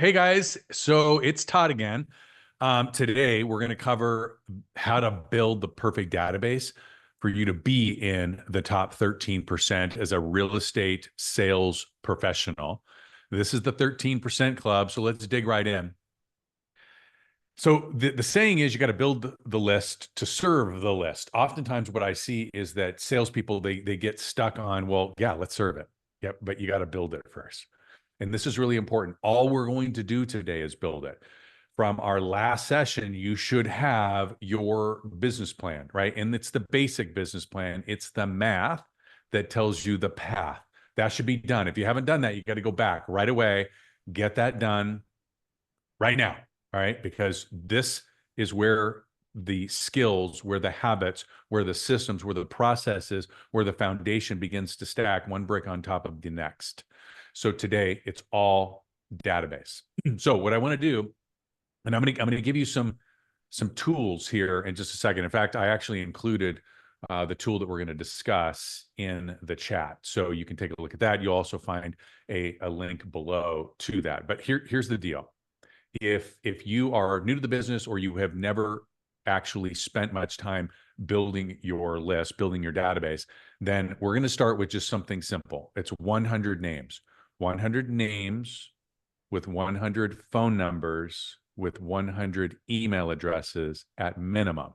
Hey guys, so it's Todd again. Today we're going to cover how to build the perfect database for you to be in the top 13% as a real estate sales professional. This is the 13% club, so let's dig right in. So the saying is you got to build the list to serve the list. Oftentimes what I see is that salespeople, they get stuck on, well, yeah, let's serve it. Yep, but you got to build it first. And this is really important. All we're going to do today is build it. From our last session, you should have your business plan, right? And it's the basic business plan. It's the math that tells you the path. That should be done. If you haven't done that, you got to go back right away, get that done right now. All right. Because this is where the skills, where the habits, where the systems, where the processes, where the foundation begins to stack one brick on top of the next. So today it's all database. So what I want to do, and I'm going to give you some tools here in just a second. In fact, I actually included the tool that we're going to discuss in the chat, so you can take a look at that. You'll also find a link below to that. But here's the deal: if you are new to the business or you have never actually spent much time building your list, building your database, then we're going to start with just something simple. It's 100 names. 100 names with 100 phone numbers with 100 email addresses at minimum.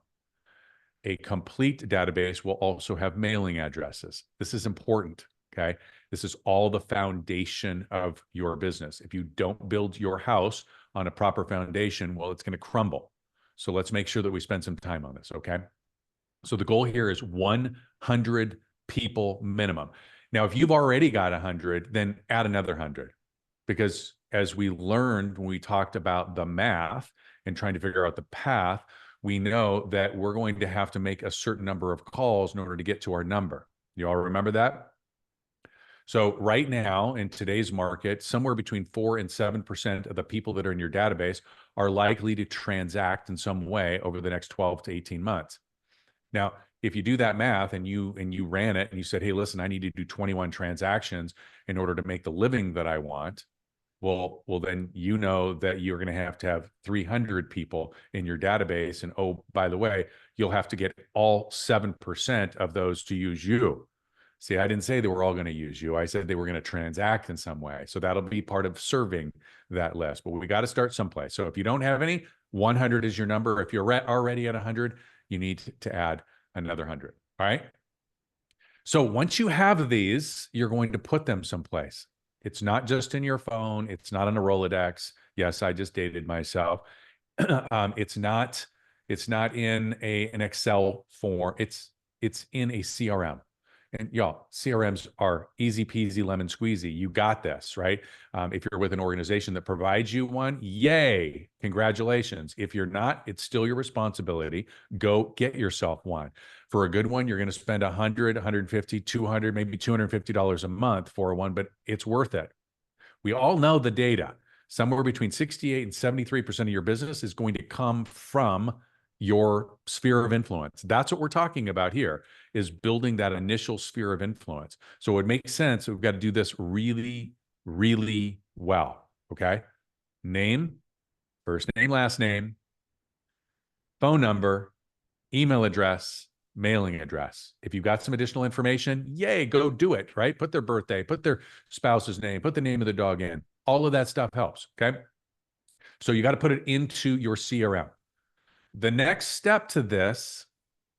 A complete database will also have mailing addresses. This is important, okay? This is all the foundation of your business. If you don't build your house on a proper foundation, well, it's going to crumble. So let's make sure that we spend some time on this, okay? So the goal here is 100 people minimum. Now, if you've already got 100, then add another 100. Because as we learned when we talked about the math and trying to figure out the path, we know that we're going to have to make a certain number of calls in order to get to our number. You all remember that? So right now in today's market, somewhere between 4 and 7% of the people that are in your database are likely to transact in some way over the next 12 to 18 months. Now, if you do that math and you ran it and you said, hey, listen, I need to do 21 transactions in order to make the living that I want, well, then you know that you're going to have 300 people in your database. And oh, by the way, you'll have to get all 7% of those to use you. See, I didn't say they were all going to use you. I said they were going to transact in some way. So that'll be part of serving that list. But we got to start someplace. So if you don't have any, 100 is your number. If you're already at 100, you need to add another 100. All right. So once you have these, you're going to put them someplace. It's not just in your phone. It's not on a Rolodex. Yes, I just dated myself. It's not in an Excel form. It's in a CRM. And y'all, CRMs are easy peasy lemon squeezy. You got this, right? If you're with an organization that provides you one, yay, congratulations. If you're not, it's still your responsibility. Go get yourself one. For a good one, you're going to spend 100, 150, 200, maybe $250 a month for one, but it's worth it. We all know the data. Somewhere between 68 and 73% of your business is going to come from your sphere of influence. That's what we're talking about here, is building that initial sphere of influence. So it makes sense. We've got to do this really, really well. Okay. Name, first name, last name, phone number, email address, mailing address. If you've got some additional information, yay, go do it, right? Put their birthday, put their spouse's name, put the name of the dog in. All of that stuff helps. Okay. So you got to put it into your CRM. The next step to this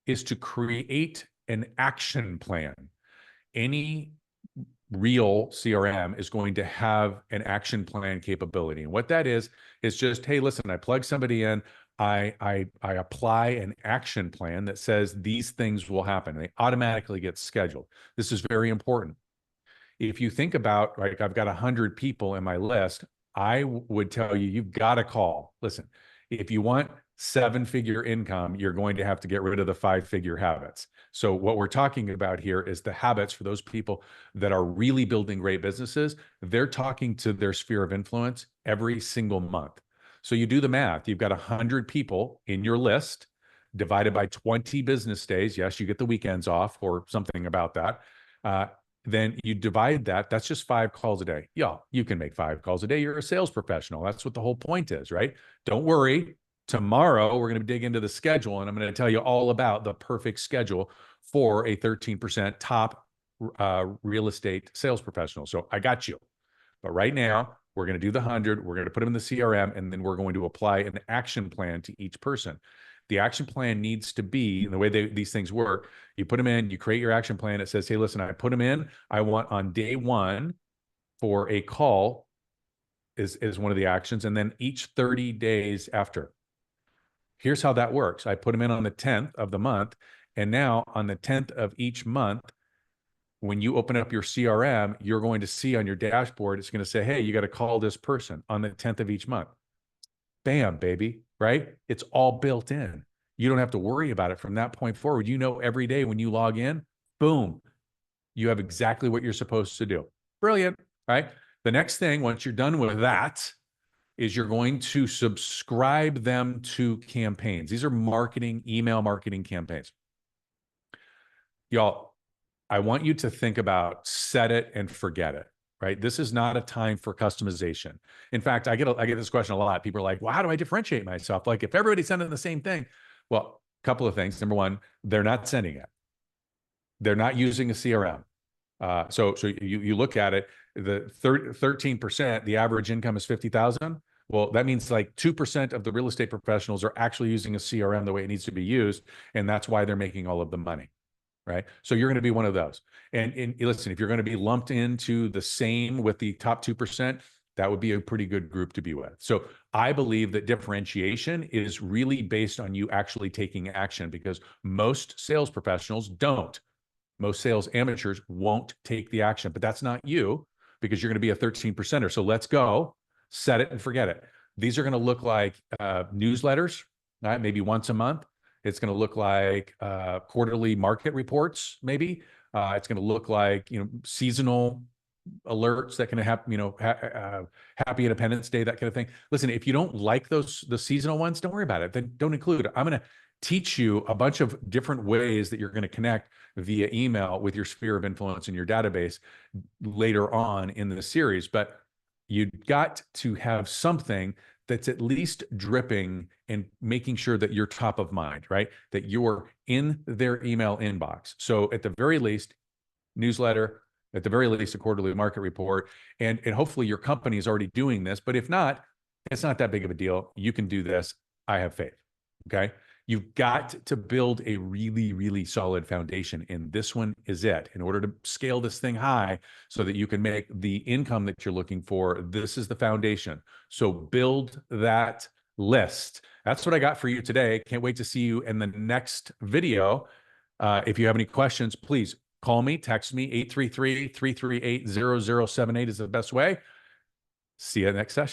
is to create an action plan. Any real CRM is going to have an action plan capability. And what that is just, hey, listen, I plug somebody in, I apply an action plan that says these things will happen. They automatically get scheduled. This is very important. If you think about, right, I've got 100 people in my list, I would tell you, you've got to call. Listen, if you want 7-figure income, you're going to have to get rid of the 5-figure habits. So what we're talking about here is the habits for those people that are really building great businesses. They're talking to their sphere of influence every single month. So you do the math. You've got 100 people in your list divided by 20 business days. Yes, you get the weekends off or something about that. then you divide that. That's just 5 calls a day. Yeah, you can make 5 calls a day. You're a sales professional. That's what the whole point is, right? Don't worry. Tomorrow, we're going to dig into the schedule, and I'm going to tell you all about the perfect schedule for a 13% top real estate sales professional. So I got you. But right now, we're going to do the 100. We're going to put them in the CRM, and then we're going to apply an action plan to each person. The action plan needs to be, and the way these things work, you put them in, you create your action plan. It says, hey, listen, I put them in. I want on day 1 for a call is one of the actions. And then each 30 days after. Here's how that works. I put them in on the 10th of the month. And now on the 10th of each month, when you open up your CRM, you're going to see on your dashboard, it's going to say, hey, you got to call this person on the 10th of each month. Bam, baby, right? It's all built in. You don't have to worry about it from that point forward. You know, every day when you log in, boom, you have exactly what you're supposed to do. Brilliant, right? The next thing, once you're done with that, is you're going to subscribe them to campaigns. These are email marketing campaigns. Y'all, I want you to think about set it and forget it, right? This is not a time for customization. In fact, I get this question a lot. People are like, well, how do I differentiate myself? Like if everybody's sending the same thing, well, a couple of things. Number one, they're not sending it. They're not using a CRM. So you look at it, the 13%, the average income is 50,000. Well, that means like 2% of the real estate professionals are actually using a CRM the way it needs to be used. And that's why they're making all of the money. Right. So you're going to be one of those. And listen, if you're going to be lumped into the same with the top 2%, that would be a pretty good group to be with. So I believe that differentiation is really based on you actually taking action, because most sales professionals don't. Most sales amateurs won't take the action, but that's not you, because you're going to be a 13%er. So let's go, set it and forget it. These are going to look like newsletters, right? Maybe once a month. It's going to look like quarterly market reports, maybe. It's going to look like, seasonal alerts that can have, Happy Independence Day, that kind of thing. Listen, if you don't like the seasonal ones, don't worry about it. Then don't include it. I'm going to teach you a bunch of different ways that you're going to connect via email with your sphere of influence in your database later on in the series. But you've got to have something that's at least dripping and making sure that you're top of mind, right? That you're in their email inbox. So at the very least, newsletter, at the very least, a quarterly market report, and hopefully your company is already doing this. But if not, it's not that big of a deal. You can do this. I have faith. Okay. You've got to build a really, really solid foundation. And this one is it. In order to scale this thing high so that you can make the income that you're looking for, this is the foundation. So build that list. That's what I got for you today. Can't wait to see you in the next video. If you have any questions, please call me, text me. 833-338-0078 is the best way. See you next session.